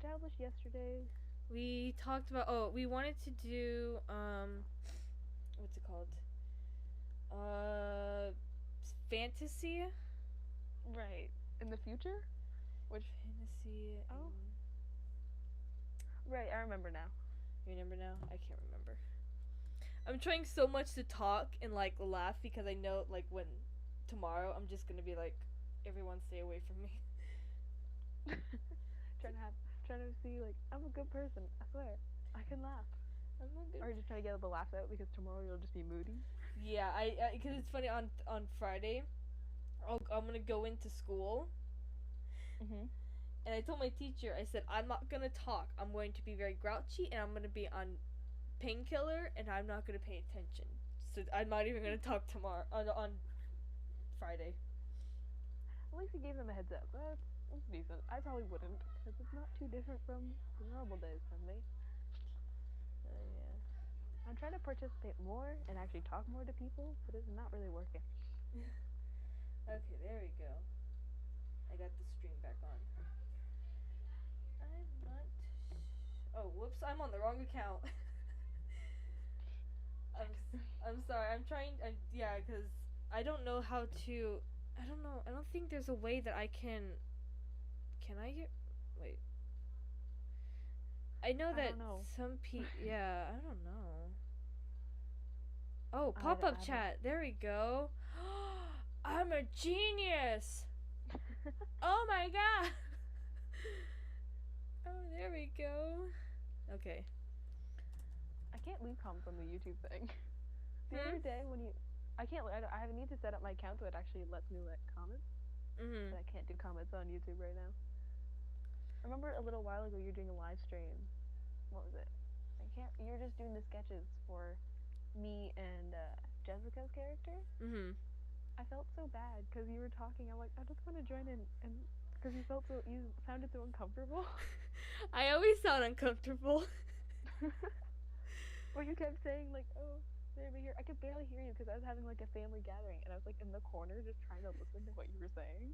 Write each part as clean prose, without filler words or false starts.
established yesterday? We talked about. Oh, we wanted to do. What's it called? Uh, fantasy. Right. In the future? Which Fantasy. oh, right, I remember now. You remember now? I can't remember. I'm trying so much to talk and like laugh because I know like when tomorrow I'm just gonna be like, everyone stay away from me. trying to have trying to see like I'm a good person. I swear. I can laugh. I'm not good. Or you're just trying to get the laughs out because tomorrow you'll just be moody. Yeah, I because it's funny on Friday, I'm gonna go into school, Mhm. and I told my teacher, I said I'm not gonna talk. I'm going to be very grouchy, and I'm gonna be on painkiller, and I'm not gonna pay attention. So I'm not even gonna talk tomorrow on Friday. At least you gave them a heads up. That's decent. I probably wouldn't because it's not too different from the normal days for me. Yeah. I'm trying to participate more and actually talk more to people, but it's not really working. Okay, there we go. I got the stream back on. I'm not. Oh, whoops! I'm on the wrong account. I'm I'm sorry. I'm trying. Yeah, because I don't know how to. I don't know. I don't think there's a way that I can. Can I get? Wait. I know I that don't know. some Yeah, I don't know. Oh, I, pop up I don't. chat. There we go. I'm a genius. Oh my god. Oh, there we go. Okay. I can't leave comments on the YouTube thing. The Hmm. other day when you, I can't. I need to set up my account so it actually lets me let comments. Mhm. But I can't do comments on YouTube right now. I remember a little while ago you were doing a live stream. What was it? I can't. You were just doing the sketches for me and Jessica's character. Mhm. I felt so bad because you were talking. I'm like, I just want to join in, and because you sounded so uncomfortable. I always sound uncomfortable. Or you kept saying like, "Oh, they're over here." I could barely hear you because I was having like a family gathering, and I was like in the corner just trying to listen to what you were saying.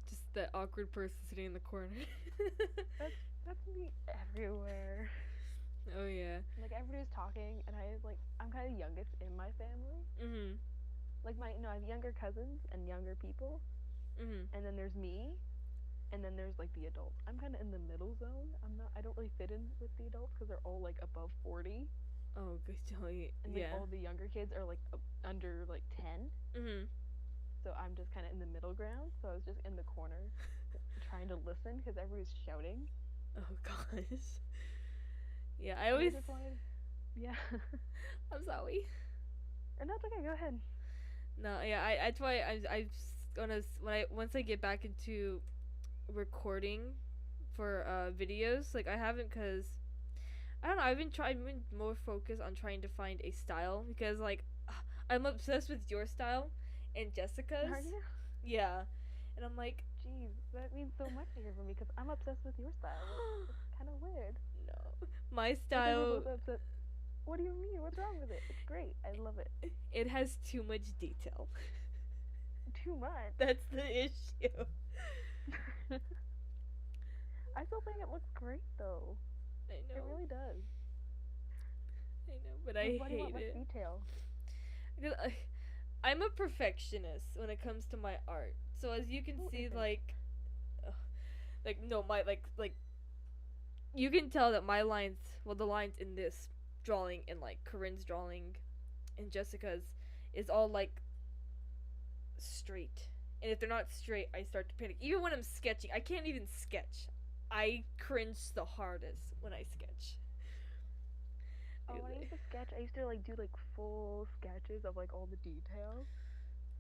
Just that awkward person sitting in the corner. That's that's me everywhere. Oh yeah. Like everybody's talking, and I'm kind of youngest in my family. Mhm. Like I have younger cousins and younger people, Mhm. and then there's me, and then there's like the adults. I'm kind of in the middle zone. I don't really fit in with the adults because they're all like above 40, Oh, good joy. and like Yeah. all the younger kids are like under like 10. Mhm. So I'm just kind of in the middle ground. So I was just in the corner trying to listen because everybody's shouting. Oh gosh. Yeah, I And I always. just wanted, yeah. I'm sorry. And that's okay. Go ahead. No, yeah, that's why I gonna when I once I get back into recording for videos, like I haven't because I don't know. I've been more focused on trying to find a style because like I'm obsessed with your style and Are Jessica's. you? Yeah, and I'm like, Jeez, that means so much to hear from me because I'm obsessed with your style. It's kind of weird. no, my I think we're style. both upset. What do you mean? What's wrong with it? It's great. I love it. It has too much detail. Too much. That's the issue. I still think it looks great though. I It know. really does. I know, but I Like, why do you want hate less it. detail? Because I'm a perfectionist when it comes to my art. So as you can Who see, isn't? like no, my like you can tell that my lines, well, the lines in this drawing and like Corinne's drawing and Jessica's is all like straight. And if they're not straight, I start to panic. Even when I'm sketching, I can't even sketch. I cringe the hardest when I sketch. Oh, when I used to sketch, I used to like do like full sketches of like all the details.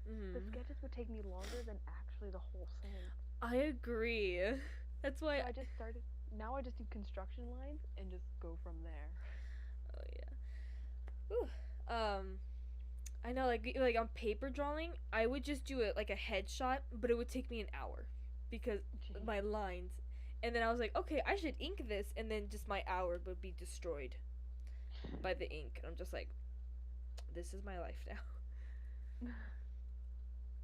The Mm-hmm. sketches would take me longer than actually the whole thing. I agree. That's why. So I just started. Now I just do construction lines and just go from there. Oh yeah. Ooh. I know, like on paper drawing, I would just do it like a headshot, but it would take me an hour because Jeez. my lines. And then I was like, okay, I should ink this, and then just my hour would be destroyed by the ink. And I'm just like, this is my life now.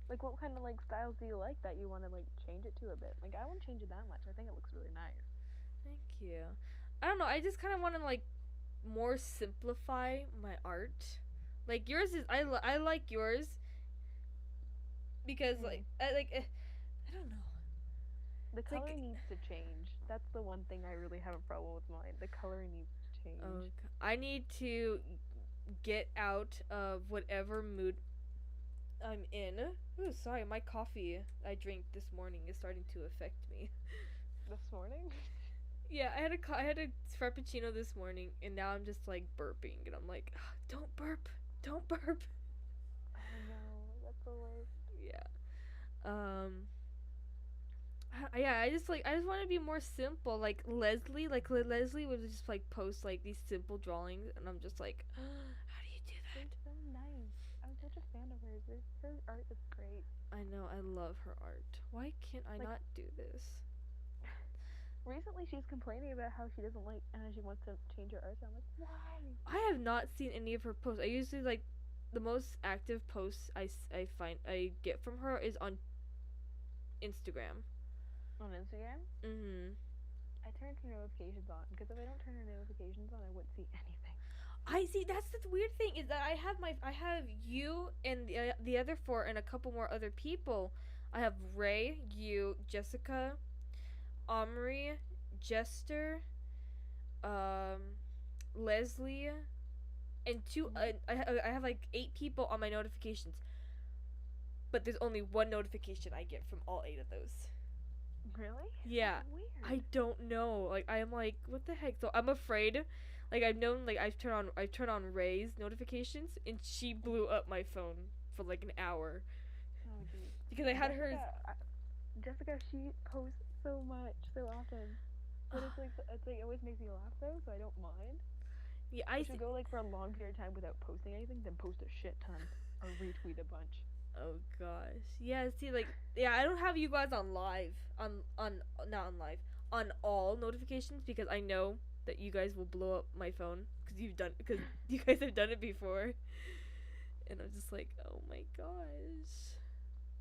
Like, what kind of like styles do you like that you want to like change it to a bit? Like, I wouldn't change it that much. I think it looks really nice. Thank you. I don't know. I just kind of want to like more simplify my art. Like yours is I like yours because Mm. I don't know. The It's color like needs to change. That's the one thing I really have a problem with mine. The color needs to change. I need to get out of whatever mood I'm in. Ooh, sorry, my coffee I drank this morning is starting to affect me. This morning? Yeah, I had a frappuccino this morning, and now I'm just like burping, and I'm like, "Ah, don't burp, don't burp." Oh no, that's the worst. Yeah. Um. Yeah, I just want to be more simple. Leslie would just like post like these simple drawings, and I'm just like, how do you do They're that? so nice. I'm such a fan of hers. Her art is great. I know, I love her art. Why can't I Like, not do this? recently she's complaining about how she doesn't like and she wants to change her art. So I'm like, why? I have not seen any of her posts. I usually like the most active posts I find I get from her is on Instagram. On Instagram? Mhm. I turned her notifications on because if I don't turn her notifications on, I wouldn't see anything. I see. That's the weird thing is that I have you and the other four and a couple more other people. I have Ray, you, Jessica, Omri, Jester, um, Leslie, and two. Mm-hmm. I have like 8 people on my notifications, but there's only one notification I get from all 8 of those. Really? Yeah, That's weird. I don't know. Like I am like, what the heck? So I'm afraid. Like I've turned on Ray's notifications, and she blew up my phone for like an hour Oh geez. because I had hers. Jessica, she posts so much, so often. But it's like it always makes me laugh though, so I don't mind. Yeah, If she go like for a long period of time without posting anything, then post a shit ton or retweet a bunch. Oh gosh. Yeah. See, like, yeah, I don't have you guys on live on not on live on all notifications because I know that you guys will blow up my phone because you guys have done it before, and I'm just like, oh my gosh.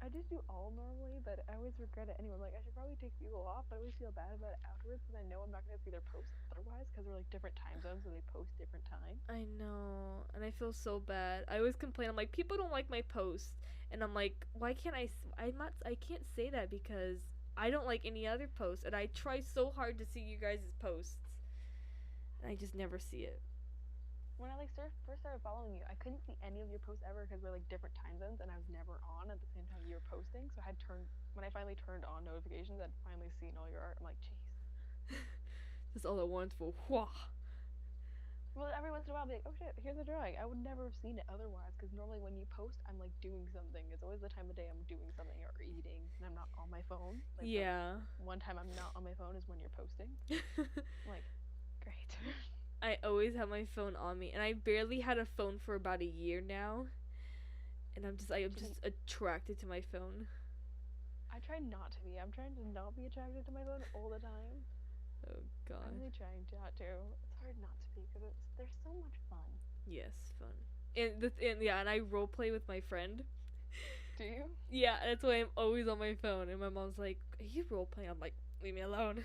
I just do all normally, but I always regret it anyway. Like I should probably take people off, but I always feel bad about it afterwards because I know I'm not gonna see their posts otherwise because they're like different time zones, so they post different times. I know, and I feel so bad. I always complain. I'm like, people don't like my posts, and I'm like, why can't I'm not. I can't say that because I don't like any other posts, and I try so hard to see you guys' posts, and I just never see it. When I like first started following you, I couldn't see any of your posts ever because we're like different time zones, and I was never on at the same time you were posting. So I had turned when I finally turned on notifications, I'd finally seen all your art. I'm like, jeez. Just all at once. For whoa. Well, every once in a while, I'll be like, oh shit, here's a drawing. I would never have seen it otherwise because normally when you post, I'm like doing something. It's always the time of day I'm doing something or eating, and I'm not on my phone. Like Yeah. the one time I'm not on my phone is when you're posting. I'm like, great. I always have my phone on me, and I barely had a phone for about a year now, and I am just attracted to my phone. I try not to be. I'm trying to not be attracted to my phone all the time. Oh god. I'm really trying not to. It's hard not to be because there's so much fun. Yes, fun. And I role play with my friend. Do you? Yeah, that's why I'm always on my phone. And my mom's like, "Are you role playing?" I'm like, "Leave me alone."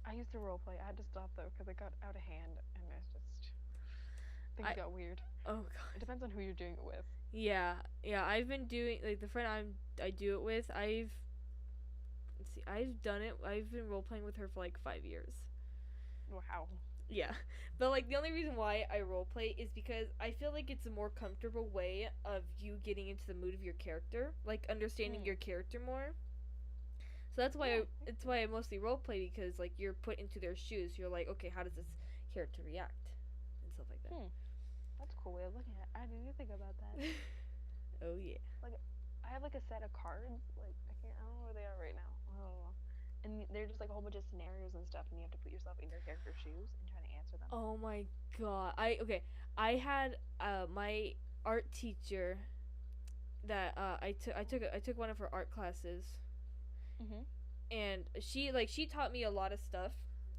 I used to roleplay. I had to stop though because it got out of hand and it's just things got weird. Oh It god. depends on who you're doing it with. Yeah, yeah. I've been doing like the friend I do it with. Let's see. I've done it. I've been role playing with her for like 5 years. Wow. Yeah, but like the only reason why I roleplay is because I feel like it's a more comfortable way of you getting into the mood of your character, like understanding your character more. So that's why Yeah. it's why I mostly roleplay because like you're put into their shoes. You're like, okay, how does this character react and stuff like that. That's a cool way of looking at it. I didn't even think about that. Oh yeah. Like, I have like a set of cards. Like, I don't know where they are right now. Oh. And they're just like a whole bunch of scenarios and stuff, and you have to put yourself in your character's shoes and try to answer them. Oh my god. I had my art teacher that I took one of her art classes, Mhm. and she taught me a lot of stuff,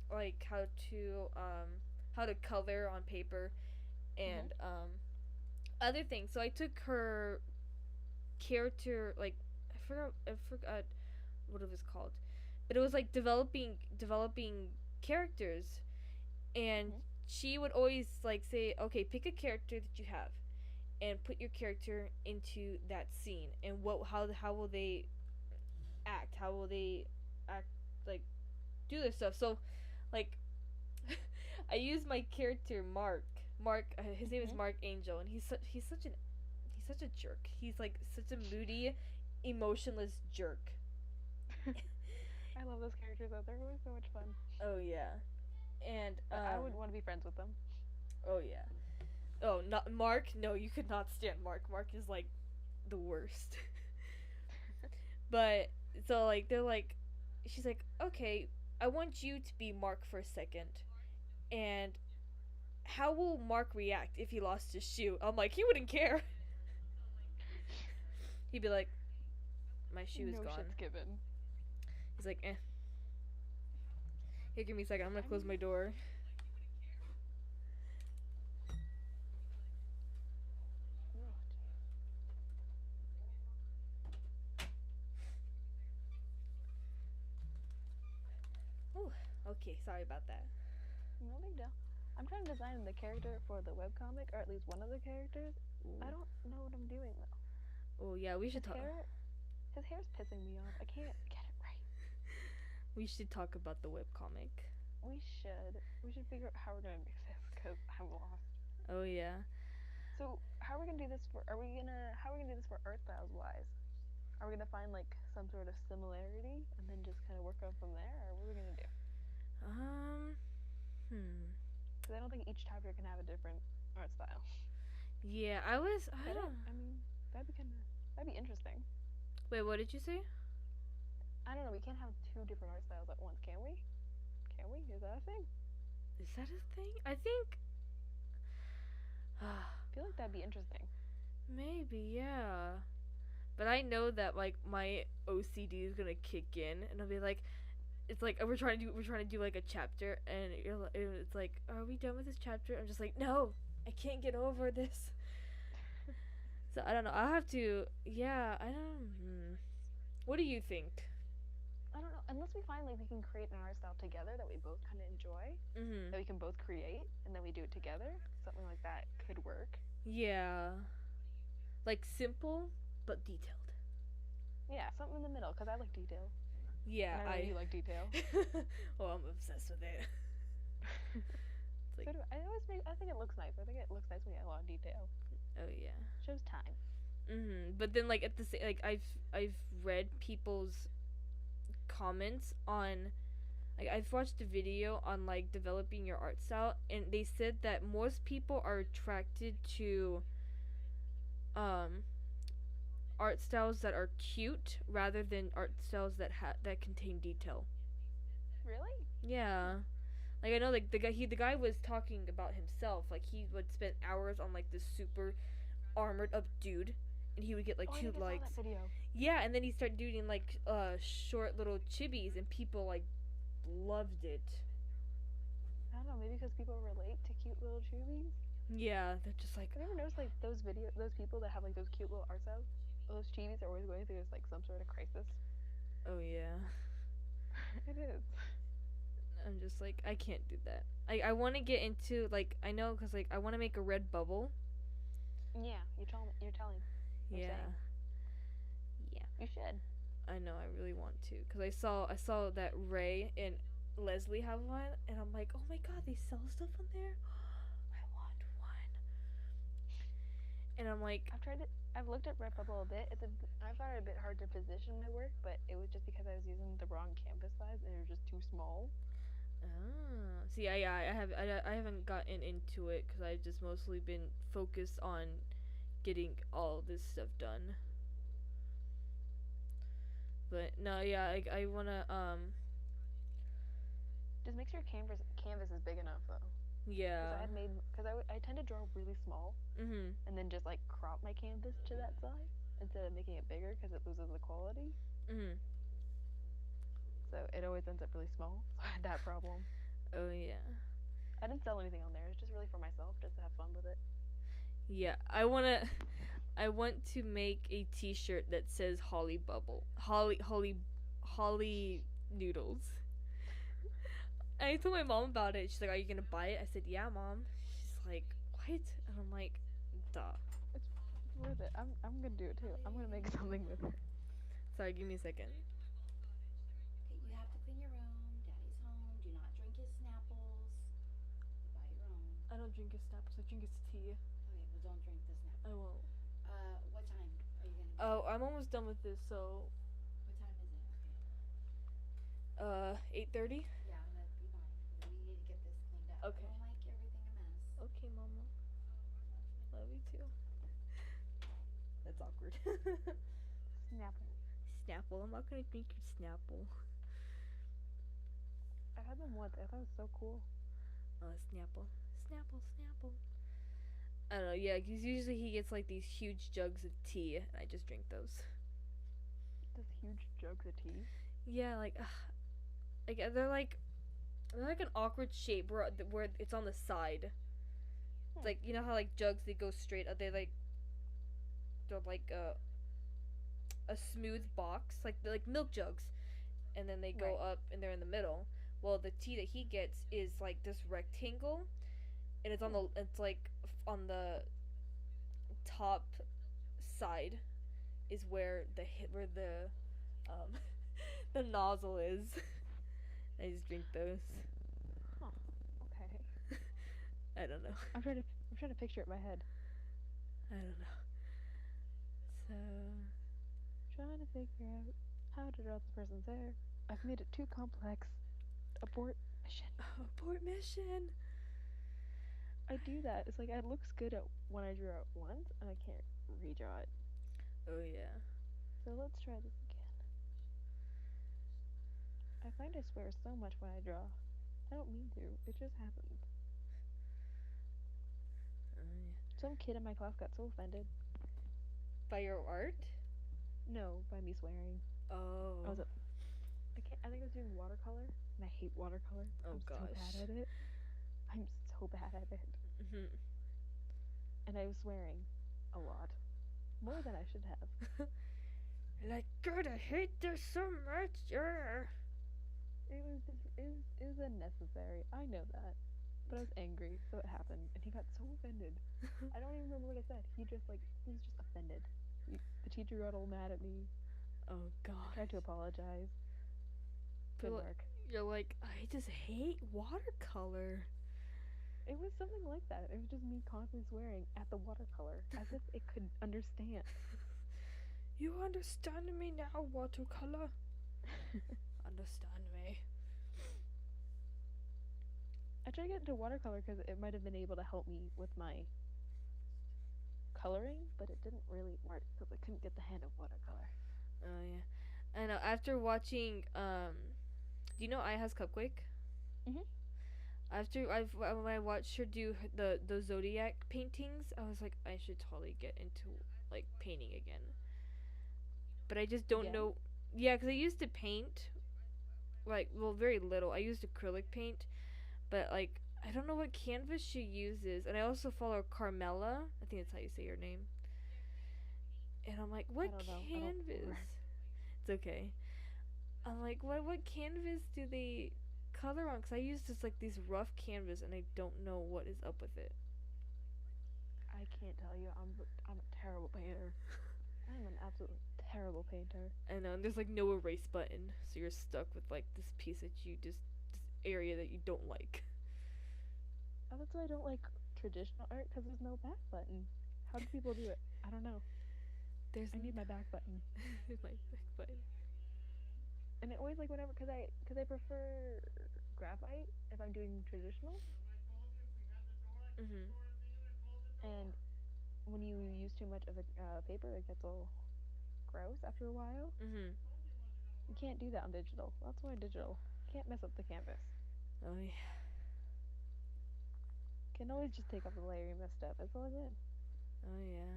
like how to color on paper and other things. So I took her character, like I forgot what it was called, but it was like developing characters, and Mhm. she would always like say, okay, pick a character that you have and put your character into that scene, and how will they act, how will they act, like do this stuff. So like I use my character Mark, his name is Mhm. Mark Angel, and he's such a jerk. He's like such a moody, emotionless jerk. I love those characters though. They're always so much fun. Oh yeah. And But I would want to be friends with them. oh yeah. Oh, not Mark. No, you could not stand Mark. Mark is like the worst. But so like they're like, she's like, okay, I want you to be Mark for a second, and how will Mark react if he lost his shoe? I'm like, he wouldn't care. He'd be like, my shoe is No gone. shit's given. He's like, eh. Here, give me a second. I'm gonna close my door. Ugh. Ooh, okay, sorry about that. No big deal. I'm trying to design the character for the webcomic, or at least one of the characters. Ooh. I don't know what I'm doing though. Oh yeah, we should His talk. his hair's pissing me off. I can't get it right. We should talk about the webcomic. We should. We should figure out how we're gonna mix this because I'm lost. Oh yeah. So how are we gonna do this for? How are we gonna do this for art styles wise? Are we gonna find like some sort of similarity and then just kind of work on from there, or what are we gonna do? Hmm. Because I don't think each chapter can have a different art style. Yeah, I Could it? don't. I mean, that'd be interesting. Wait, what did you say? I don't know. We can't have two different art styles at once, can we? Can we? Is that a thing? Is that a thing? I think. I feel like that'd be interesting. Maybe, yeah. But I know that like my OCD is gonna kick in, and I'll be like, it's like we're trying to do like a chapter, and it's like, are we done with this chapter? I'm just like, no, I can't get over this. So I don't know. I'll have to. Yeah, I don't. What do you think? I don't know. Unless we find like we can create an art style together that we both kind of enjoy, Mm-hmm. that we can both create, and then we do it together. Something like that could work. Yeah. Like simple but detailed. Yeah, something in the middle. Cause I like detail. Yeah, And I know you like detail. Oh, I'm obsessed with it. It's like, So do I. I think it looks nice. I think it looks nice when you have a lot of detail. oh yeah. Shows time. But then like at the same, like I've read people's comments on, like I've watched a video on like developing your art style, and they said that most people are attracted to um art styles that are cute rather than art styles that contain detail. Really? Yeah. Like I know like the guy was talking about himself, like he would spend hours on like this super armored up dude, and he would get like Oh, I two think I saw likes. that video. Yeah, and then he started doing like short little chibis, and people like loved it. I don't know. Maybe because people relate to cute little chubbies. Yeah, they're just like, Have you ever noticed like those people that have like those cute little art styles? Those chibis are always going through like some sort of crisis. oh yeah. It is. I'm just like, I can't do that. I want to get into like, I know because like I want to make a red bubble. Yeah, you're telling. You're Yeah. saying. Yeah. You should. I know, I really want to, cause I saw that Ray and Leslie have one, and I'm like, oh my god, they sell stuff on there. I want one. And I'm like, I've tried it. I've looked at Redbubble a bit. I found it a bit hard to position my work, but it was just because I was using the wrong canvas size and it was just too small. ah, see, I haven't gotten into it because I've just mostly been focused on getting all this stuff done. But no, yeah, I wanna Just make sure canvas is big enough though. yeah. Because I tend to draw really small Mhm. and then just like crop my canvas to that size instead of making it bigger because it loses the quality. Mhm. So it always ends up really small. So I had that problem. Oh yeah. I didn't sell anything on there. It's just really for myself, just to have fun with it. Yeah, I want to make a T-shirt that says Holly Bubble, Holly Noodles. I told my mom about it. She's like, "Are you gonna buy it?" I said, "Yeah, mom." She's like, "What?" And I'm like, "Duh." It's worth it. I'm gonna do it too. I'm gonna make something with it. Sorry, give me a second. Okay, you have to clean your room. Daddy's home. Do not drink his Snapples. You buy your own. I don't drink his Snapples. I drink his tea. Okay, well don't drink the Snapples. I won't. What time are you gonna? Oh, I'm almost done with this. So, What time is it? Okay. 8:30. Yeah, that'd be fine. 'Cause we need to get this cleaned up. Okay. I don't like everything a mess. Okay, mama. Love you too. That's awkward. Snapple. Snapple. I'm not gonna drink your Snapple. I had them once. I thought it was so cool. Snapple. Snapple, Snapple. I don't know, yeah, because usually he gets like these huge jugs of tea, and I just drink those. Just huge jugs of tea. Yeah, like they're like an awkward shape where it's on the side. It's like, you know how like jugs, they go straight, they're like a smooth box, like they're like milk jugs, and then they go Right. up and they're in the middle. Well, the tea that he gets is like this rectangle, and it's like on the top side is where the nozzle is. I just drink those. Huh. Okay. I don't know. I'm trying to picture it in my head. I don't know. So Trying to figure out how to draw this person's hair. I've made it too complex. Abort mission. abort mission. I do that. It's like it looks good when I draw it once, and I can't redraw it. Oh yeah. So let's try this again. I find I swear so much when I draw. I don't mean to. It just happens. Oh yeah. Some kid in my class got so offended. By your art? No, by me swearing. Oh. I think I was doing watercolor, and I hate watercolor. Oh, I'm so gosh. bad at it. I'm so bad at it. Mhm. And I was swearing a lot. More than I should have. Like, God, I hate this so much. Yeah. It was unnecessary. I know that. But I was angry, so it happened. And he got so offended. I don't even remember what I said. He was just offended. The teacher got all mad at me. Oh I God. tried to apologize. Good But, work. You're like, I just hate watercolor. It was something like that. It was just me constantly swearing at the watercolor, as if it could understand. You understand me now, watercolor? Understand me. I tried to get into watercolor because it might have been able to help me with my coloring, but it didn't really work because I couldn't get the hang of watercolor. Oh yeah. I know. After watching, do you know Aya has Cupquake? Mhm. When I watched her do the Zodiac paintings, I was like, I should totally get into like painting again. But I just don't Again? know. Yeah, because I used to paint, like, well, very little. I used acrylic paint, but like I don't know what canvas she uses. And I also follow Carmela. I think that's how you say your name. And I'm like, what don't know. I don't canvas? remember. It's okay. I'm like, what canvas do they color on? Because I use just like these rough canvas, and I don't know what is up with it. I can't tell you. I'm a terrible painter. I'm an absolute terrible painter. I know, and there's like no erase button, so you're stuck with like this piece that this area that you don't like. Oh, that's why I don't like traditional art, because there's no back button. How do people do it? I don't know. There's I need my back button. my back button. And it always like whatever, because I prefer graphite if I'm doing traditional. Mhm. And when you use too much of a paper, it gets all gross after a while. Mhm. You can't do that on digital. That's why digital. Can't mess up the canvas. Oh yeah. Can always just take off the layer you messed up. That's all I did. Oh yeah.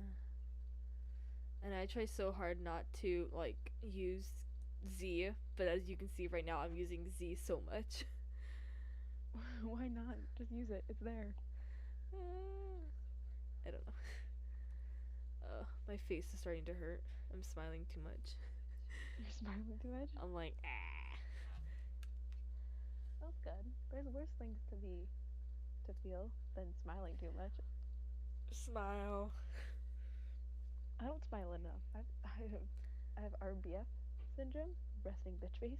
And I try so hard not to like use Z, but as you can see right now, I'm using Z so much. Why not? Just use it. It's there. I don't know. My face is starting to hurt. I'm smiling too much. You're smiling too much? I'm like, ah. That's good. bad. There's worse things to feel than smiling too much. Smile. I don't smile enough. I have RBF syndrome, resting bitch face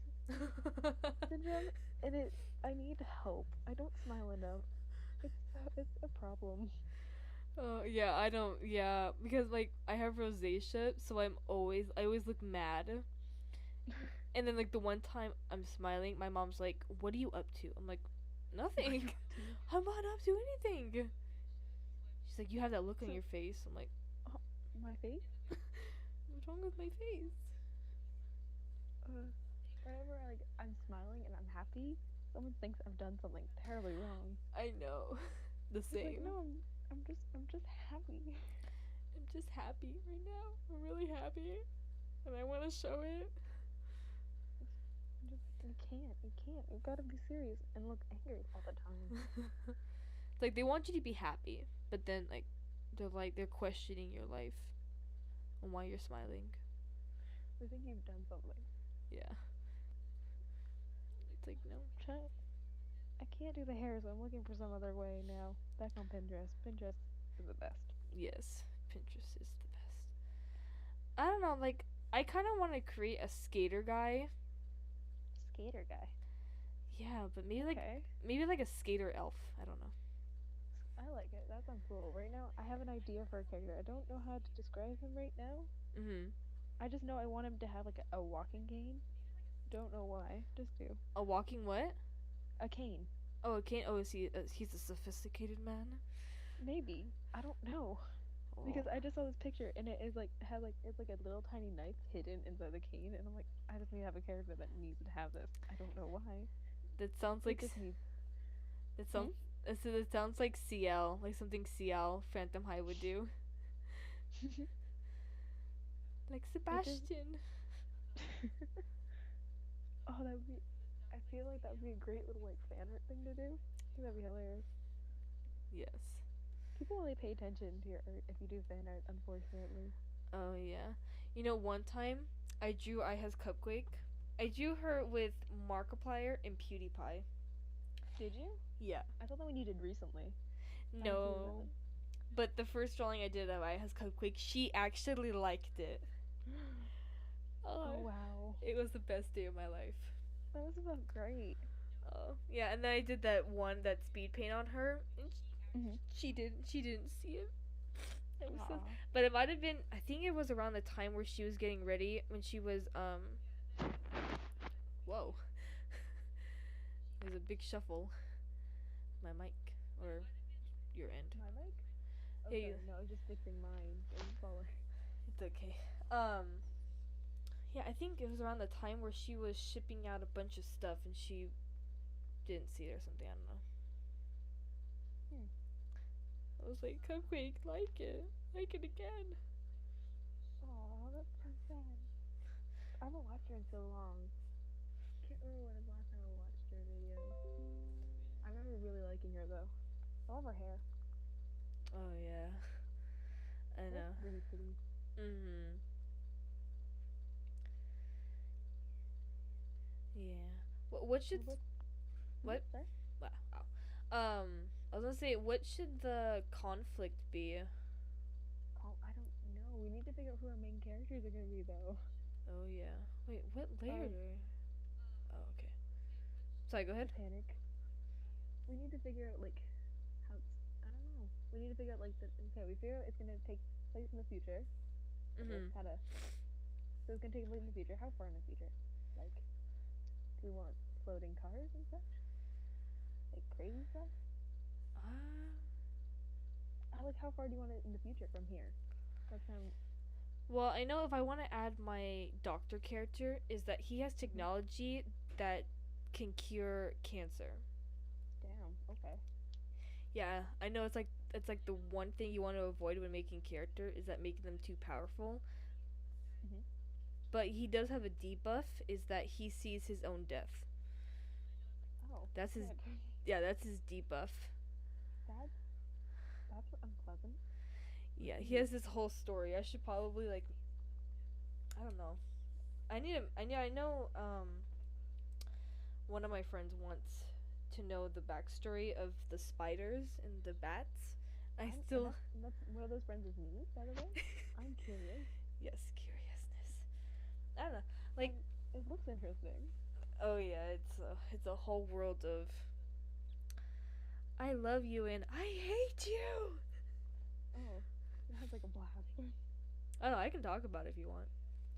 syndrome, and I need help. I don't smile enough. It's a problem. Oh yeah, I don't. Yeah, because like I have rosacea, so I always look mad. And then like the one time I'm smiling, my mom's like, "What are you up to?" I'm like, "Nothing. I'm not up to anything." She's like, "You have that look on So- your face." I'm like, My face? "What's wrong with my face?" Whenever I'm smiling and I'm happy, someone thinks I've done something terribly wrong. I know. The It's same. like, no, I'm just happy. I'm just happy right now. I'm really happy, and I want to show it. You can't. You gotta be serious and look angry all the time. It's like they want you to be happy, but then like they're questioning your life and why you're smiling. They think you've done something. Yeah. It's like no. I can't do the hair, so I'm looking for some other way now. Back on Pinterest. Pinterest is the best. Yes, Pinterest is the best. I don't know, like I kind of want to create a skater guy. Skater guy. Yeah, but maybe Okay. like a skater elf. I don't know. I like it. That sounds cool. Right now, I have an idea for a character. I don't know how to describe him right now. Mhm. I just know I want him to have like a walking cane. Don't know why. Just do. A walking what? A cane. Oh, a cane. Oh, is he? He's a sophisticated man. Maybe. I don't know. Because I just saw this picture and it is like it's like a little tiny knife hidden inside the cane and I'm like, I just need to have a character that needs to have this. I don't know why. That sounds like It just needs. that sounds. It sounds like CL, like something CL Phantom High would do. Like Sebastian. Oh, that would be. I feel like that would be a great little like fan art thing to do. I think that'd be hilarious. Yes. People only pay attention to your art if you do fan art, unfortunately. Oh yeah. You know, one time I drew Iha's Cupquake. I drew her with Markiplier and PewDiePie. Did you? Yeah. I thought that one you did recently. No. But the first drawing I did of Iha's Cupquake, she actually liked it. Oh wow. It was the best day of my life. That was about great. Oh yeah, and then I did that speed paint on her, and she didn't see it. It was so, but it might have been. I think it was around the time where she was getting ready when she was Whoa. There's a big shuffle. My mic or your end. My mic? Oh, Yeah, sorry. you- No, I was just fixing mine. So you follow. It's okay. Yeah, I think it was around the time where she was shipping out a bunch of stuff and she didn't see it or something. I don't know. I was like, Cupquake, like it again. Oh, that's so sad. I haven't watched her in so long. Can't remember when the last time I watched her video. I remember really liking her though. I love her hair. Oh yeah, I know. It's really pretty. Mhm. Yeah. What should what? Sorry? Wow. I was gonna say, what should the conflict be? Oh, I don't know. We need to figure out who our main characters are gonna be though. Oh yeah. Wait, what layer? Oh okay. Sorry, go ahead. Panic. We need to figure out like how. I don't know. We need to figure out like okay. We figure out it's gonna take place in the future. Mhm. How to. So it's gonna take place in the future. How far in the future? Like, do we want floating cars and such? Like crazy stuff? Like how far do you want it in the future from here? That's Well, I know if I want to add my doctor character is that he has technology that can cure cancer. damn. Okay. Yeah, I know it's like the one thing you want to avoid when making character is that making them too powerful. Mhm. But he does have a debuff is that he sees his own death. Oh. That's his shit. yeah, that's his debuff. That's unpleasant. Yeah, he has this whole story. I should probably like I don't know. I know one of my friends wants to know the backstory of the spiders and the bats. I still That's one of those friends of me, by the way. I'm curious. yes, curiousness. I don't know. Like, It looks interesting. oh yeah, it's a whole world of I love you and I hate you. Oh, it has like a blab. I don't know, I can talk about it if you want.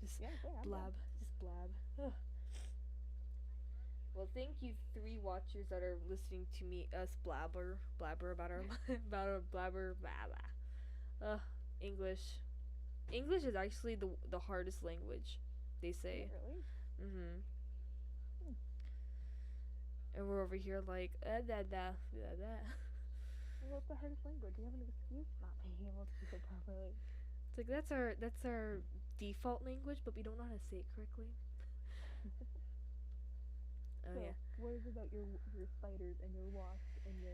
Just Yeah, sure. I'm blab, just blab. Ugh. Well, thank you, 3 watchers that are listening to me us blabber about our about our blabber blah blah. English. English is actually the hardest language, they say. Really? Mhm. Hmm. And we're over here like da da da da. Well, what's the hardest language? You have an excuse for not being able to speak it properly. It's like that's our default language, but we don't know how to say it correctly. Oh So, yeah. what is it about your spiders and your wasps and your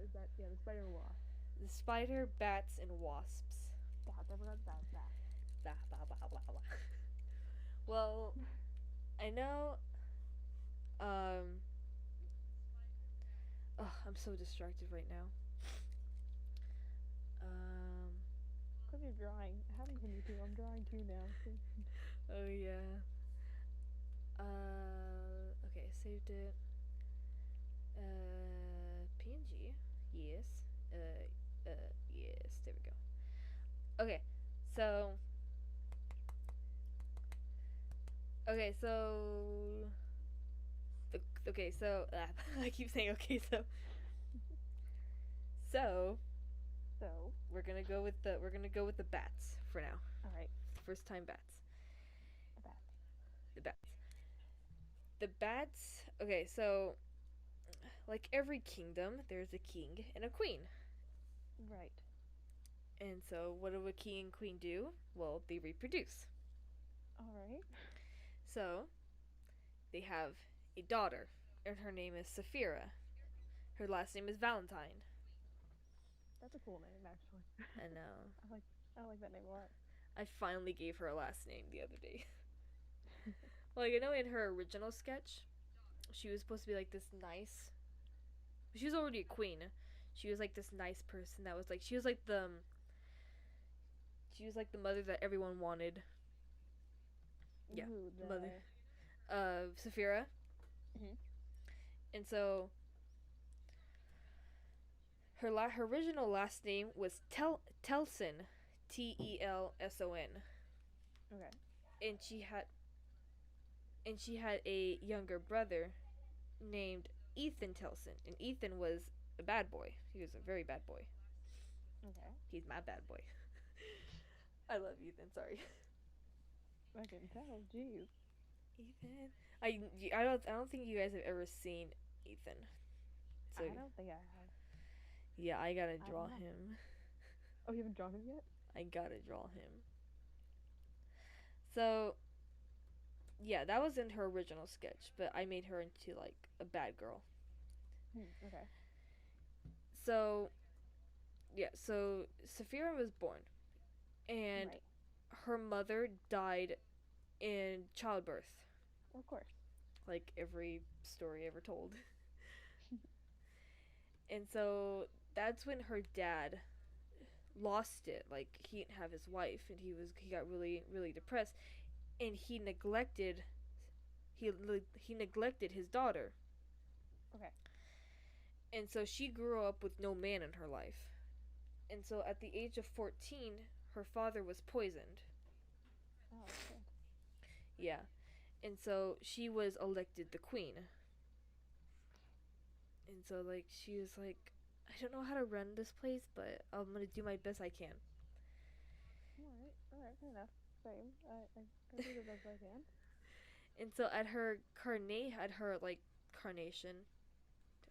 is that the spider and wasp? The spider, bats, and wasps. Bats. I forgot about that. Blah, blah, blah, blah, blah. Well, I know. Oh, I'm so distracted right now. Because you're drawing. It happens to me too. I'm drawing too now. Oh yeah. Okay, saved it. PNG. Yes. Yes. There we go. Okay, so. Okay, so. Okay, so I keep saying okay, so. So we're gonna go with the bats for now. All right. First time bats. A bat. The bats. The bats. Okay, so like every kingdom, there's a king and a queen. Right. And so, what do a king and queen do? Well, they reproduce. All right. So, they have a daughter, and her name is Saphira. Her last name is Valentine. That's a cool name, actually. I know. I like that name a lot. I finally gave her a last name the other day. Like, I know in her original sketch, she was supposed to be like this nice. She was already a queen. She was like this nice person that was like she was like the mother that everyone wanted. Yeah, Ooh, the mother. Saphira. Mhm. And so her original last name was Telson, Telson. Okay. And she had a younger brother named Ethan Telson, and Ethan was a bad boy. He was a very bad boy. Okay. He's my bad boy. I love Ethan. Sorry, I can tell. Jeez. Ethan. I don't think you guys have ever seen Ethan. So I don't think I have. yeah, I gotta I draw don't know. him. Oh, you haven't drawn him yet? I gotta draw him. So yeah, that was in her original sketch, but I made her into like a bad girl. Okay. So yeah, so Saphira was born, and Right. her mother died in childbirth, Of course. like every story ever told. And so that's when her dad lost it. Like he didn't have his wife, and he got really really depressed, and he neglected his daughter. Okay. And so she grew up with no man in her life. And so at the age of 14, her father was poisoned. Oh, shit. Yeah. And so she was elected the queen. And so like she was like, I don't know how to run this place, but I'm going to do my best I can. Alright, fair enough. Same. I do the best I can. And so at her carnation,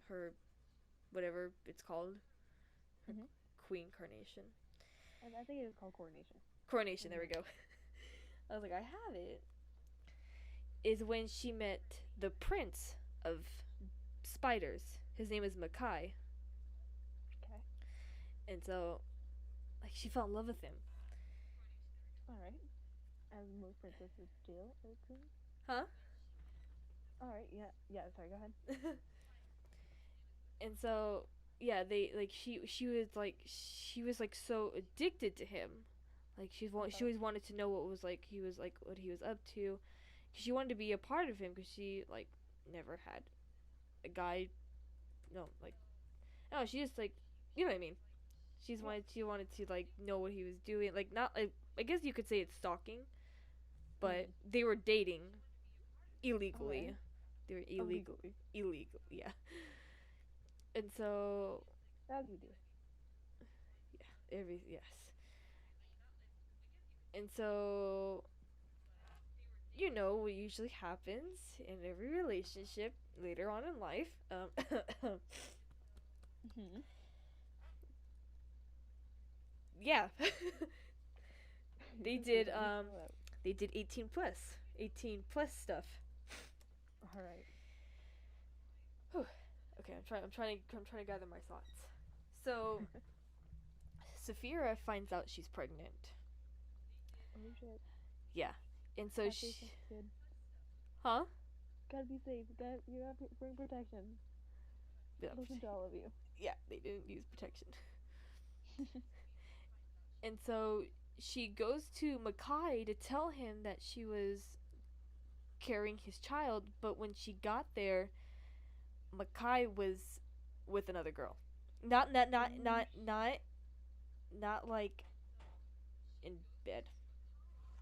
her whatever it's called, her Mhm. queen carnation. I think it is called coordination. Coronation, there we go. I was like, I have it. Is when she met the prince of spiders. His name is Makai. Okay. And so, like, she fell in love with him. Alright. As most princesses do, it seems. Huh? Alright, yeah. Yeah, sorry, go ahead. And so yeah, they like she was like so addicted to him. Like she always wanted to know what was like he was like what he was up to. She wanted to be a part of him because she like never had a guy. No, like no, she just like you know what I mean. She wanted to like know what he was doing. Like not like I guess you could say it's stalking, but they were dating illegally. Okay. They were illegal, yeah. And so As you do. yes. And so you know what usually happens in every relationship later on in life. Mhm. Yeah. They did All they did 18 plus stuff. right. Okay, I'm trying to gather my thoughts. So Saphira finds out she's pregnant. Oh shit. Yeah. And so Gotta she be safe, kid. huh? Gotta be safe. You gotta bring protection. Yeah, Listen to all of you. yeah, they didn't use protection. And so she goes to Makai to tell him that she was carrying his child, but when she got there, Makai was with another girl. Not like in bed,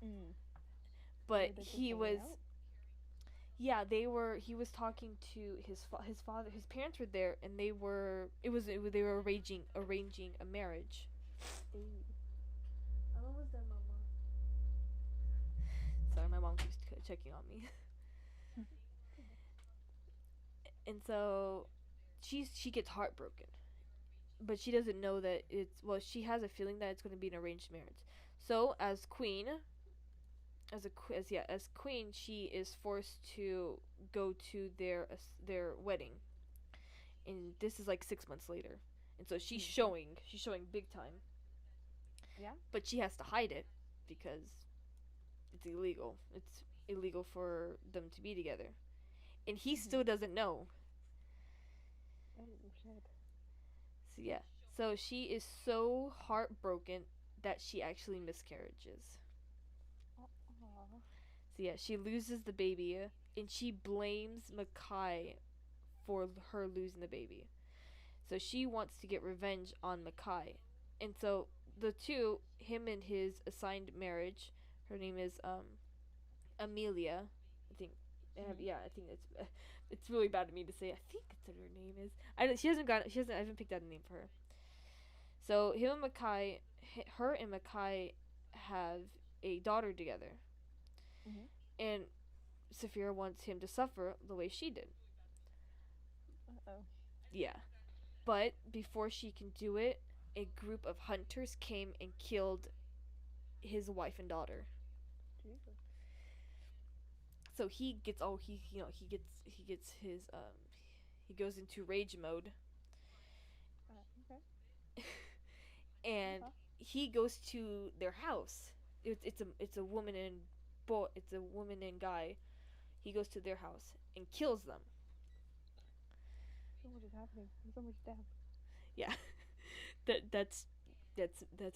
Mm. but Were they just he hanging was out? yeah, they were he was talking to his father, his parents were there and they were they were arranging a marriage. Ooh. I'm almost done, Mama. Sorry, my mom keeps checking on me. And so she gets heartbroken, but she doesn't know that it's well. She has a feeling that it's going to be an arranged marriage. So as queen, as queen, she is forced to go to their wedding, and this is like 6 months later. And so she's showing big time. Yeah. But she has to hide it because it's illegal. It's illegal for them to be together. And he still doesn't know. Oh shit. So yeah. So she is so heartbroken that she actually miscarriages. Aw. So yeah, she loses the baby and she blames Makai for her losing the baby. So she wants to get revenge on Makai. And so the two, him and his assigned marriage, her name is Amelia. I think I think it's really bad of me to say. I think that's what her name is. I haven't picked out a name for her. So him and Makai, her and Makai have a daughter together. Mhm. And Saphira wants him to suffer the way she did. Uh-oh. Yeah. But before she can do it, a group of hunters came and killed his wife and daughter. Jesus. So he gets he gets his he goes into rage mode Okay. and he goes to their house. It's a woman and it's a woman and guy. He goes to their house and kills them. So much is happening. There's so much death. Yeah. that's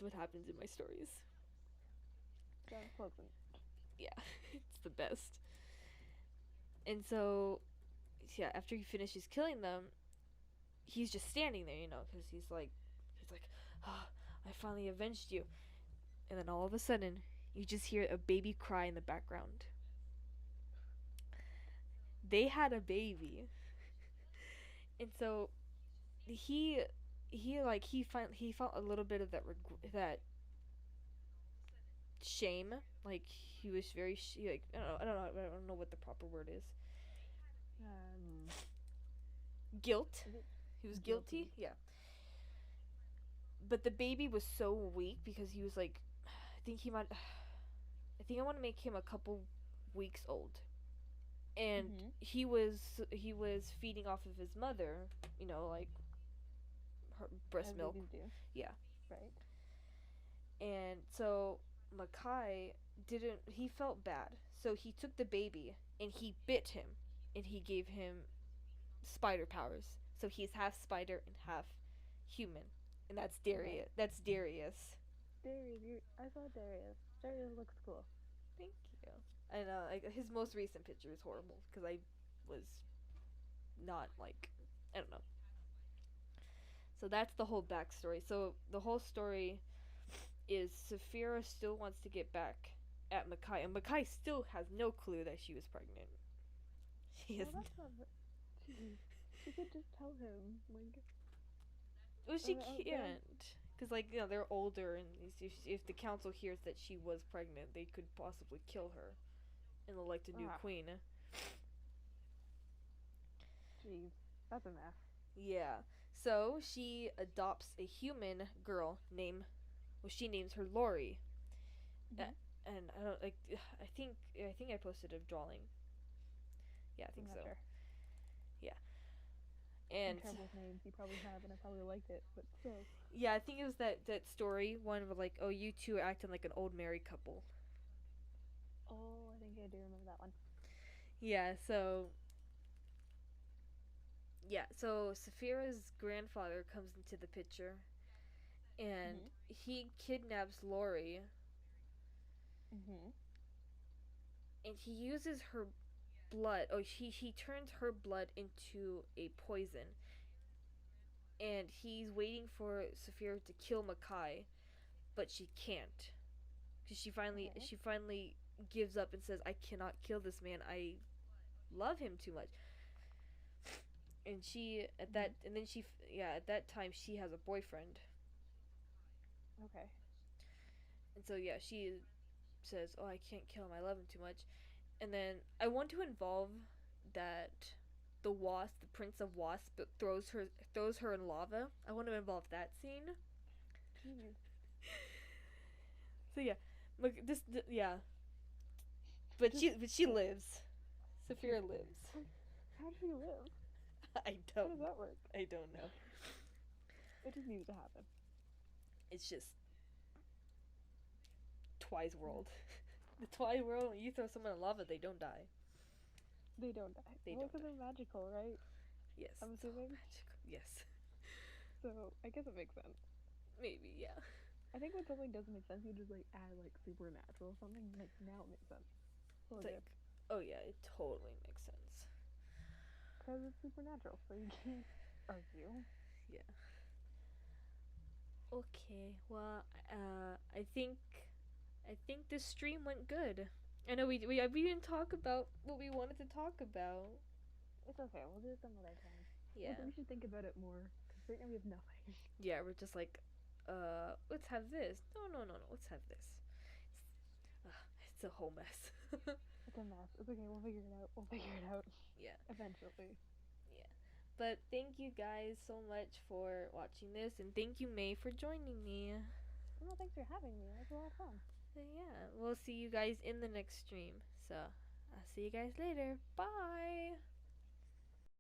what happens in my stories. Sounds pleasant. Yeah, it's the best. And so, yeah, after he finishes killing them, he's just standing there, because he's like, oh, I finally avenged you. And then all of a sudden, you just hear a baby cry in the background. They had a baby, and so he felt a little bit of that shame. Like he was very like I don't know what the proper word is. Guilt. He was guilty. Yeah. But the baby was so weak because he was like, I think I want to make him a couple weeks old, and he was feeding off of his mother, like her breast As milk. babies do. Yeah. Right. And so Makai he felt bad, so he took the baby and he bit him, and he gave him spider powers. So he's half spider and half human, and that's Darius. Okay. That's Darius. Darius, I saw Darius. Darius looks cool. Thank you. I know, like his most recent picture is horrible because I was not like, I don't know. So that's the whole backstory. So the whole story is Saphira still wants to get back at Makai, and Makai still has no clue that she was pregnant. She Well, is. that's not. Jeez. She could just tell him. Like, Well, she okay. can't. Because, like, you know, they're older, and if the council hears that she was pregnant, they could possibly kill her and elect a new queen. Jeez, that's a mess. Yeah. So she adopts a human girl named. Well, she names her Lori. Mhm. And I don't like. I think I posted a drawing. Yeah, I think I'm so. not sure. And I'm terrible with names. You probably have, and I probably liked it, but still. yeah, I think it was that story one where like, oh, you two are acting like an old married couple. Oh, I think I do remember that one. Yeah, so Saphira's grandfather comes into the picture, and he kidnaps Lori, Mhm. and he uses her blood. Oh, he turns her blood into a poison, and he's waiting for Saphira to kill Makai, but she can't, because Okay. she finally gives up and says, "I cannot kill this man. I love him too much." And at that time she has a boyfriend, Okay. and so yeah, she says, "Oh, I can't kill him. I love him too much." And then I want to involve that the wasp, the prince of wasp, throws her in lava. I want to involve that scene. Jeez. So yeah, look yeah, but she lives. Saphira lives. How does she live? I How don't does that work? I don't know. It just needs to happen. It's just Twi's world. The Twi world. When you throw someone in lava, they don't die. They don't die. They Well, don't because they're magical, right? Yes. I'm it's all assuming. magical. Yes. So I guess it makes sense. Maybe, yeah. I think when something doesn't make sense, you just like add like supernatural something. Like now it makes sense. So It's like, oh yeah, it totally makes sense. because it's supernatural, so you can't argue. Yeah. Okay. Well, I think this stream went good. I know we didn't talk about what we wanted to talk about. It's okay. We'll do it some other time. Yeah. We should think about it more. Because right now we have nothing. Yeah, we're just like, let's have this. No. Let's have this. It's a whole mess. It's a mess. It's okay. We'll figure it out. Yeah. Eventually. Yeah. But thank you guys so much for watching this, and thank you, May, for joining me. Well, thanks for having me. It was a lot of fun. Yeah, we'll see you guys in the next stream. So, I'll see you guys later. Bye!